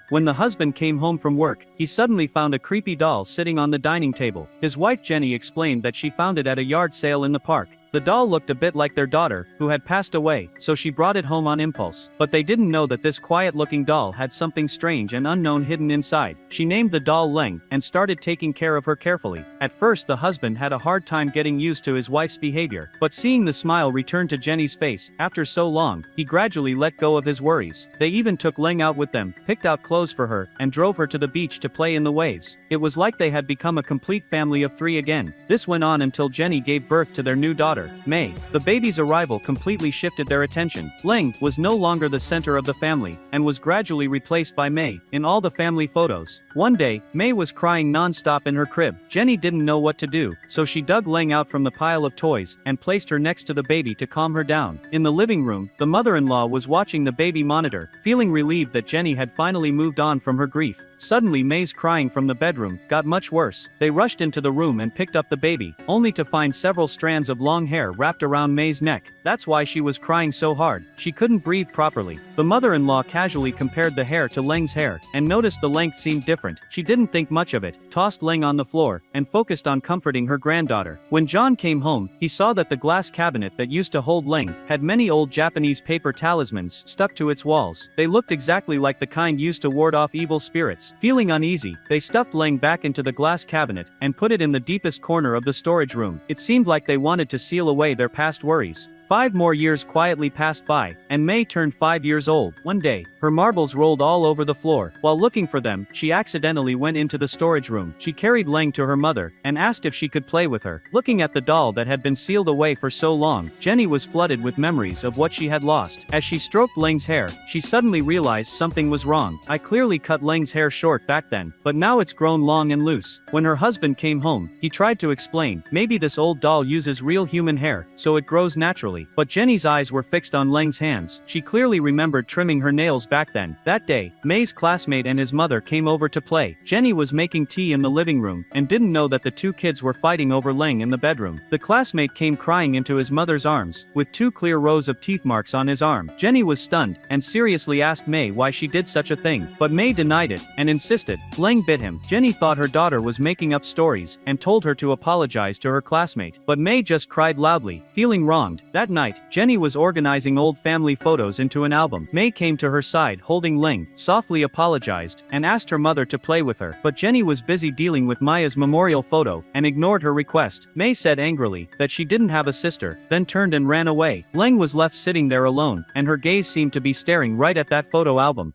When the husband came home from work, he suddenly found a creepy doll sitting on the dining table. His wife Jenny explained that she found it at a yard sale in the park. The doll looked a bit like their daughter, who had passed away, so she brought it home on impulse. But they didn't know that this quiet-looking doll had something strange and unknown hidden inside. She named the doll Leng, and started taking care of her carefully. At first the husband had a hard time getting used to his wife's behavior, but seeing the smile return to Jenny's face, after so long, he gradually let go of his worries. They even took Leng out with them, picked out clothes for her, and drove her to the beach to play in the waves. It was like they had become a complete family of three again. This went on until Jenny gave birth to their new daughter, May. The baby's arrival completely shifted their attention. Leng was no longer the center of the family, and was gradually replaced by May in all the family photos. One day, May was crying non-stop in her crib. Jenny didn't know what to do, so she dug Leng out from the pile of toys, and placed her next to the baby to calm her down. In the living room, the mother-in-law was watching the baby monitor, feeling relieved that Jenny had finally moved on from her grief. Suddenly May's crying from the bedroom got much worse. They rushed into the room and picked up the baby, only to find several strands of long hair wrapped around May's neck. That's why she was crying so hard. She couldn't breathe properly. The mother-in-law casually compared the hair to Leng's hair, and noticed the length seemed different. She didn't think much of it, tossed Leng on the floor, and focused on comforting her granddaughter. When John came home, he saw that the glass cabinet that used to hold Leng had many old Japanese paper talismans stuck to its walls. They looked exactly like the kind used to ward off evil spirits. Feeling uneasy, they stuffed Leng back into the glass cabinet, and put it in the deepest corner of the storage room. It seemed like they wanted to seal away their past worries. 5 more years quietly passed by, and May turned 5 years old. One day, her marbles rolled all over the floor. While looking for them, she accidentally went into the storage room. She carried Leng to her mother, and asked if she could play with her. Looking at the doll that had been sealed away for so long, Jenny was flooded with memories of what she had lost. As she stroked Leng's hair, she suddenly realized something was wrong. I clearly cut Leng's hair short back then, but now it's grown long and loose. When her husband came home, he tried to explain, maybe this old doll uses real human hair, so it grows naturally. But Jenny's eyes were fixed on Leng's hands. She clearly remembered trimming her nails back then. That day, May's classmate and his mother came over to play. Jenny was making tea in the living room, and didn't know that the two kids were fighting over Leng in the bedroom. The classmate came crying into his mother's arms, with 2 clear rows of teeth marks on his arm. Jenny was stunned, and seriously asked May why she did such a thing. But May denied it, and insisted Leng bit him. Jenny thought her daughter was making up stories, and told her to apologize to her classmate. But May just cried loudly, feeling wronged. That night, Jenny was organizing old family photos into an album. May came to her side holding Leng, softly apologized, and asked her mother to play with her. But Jenny was busy dealing with Maya's memorial photo, and ignored her request. May said angrily that she didn't have a sister, then turned and ran away. Leng was left sitting there alone, and her gaze seemed to be staring right at that photo album.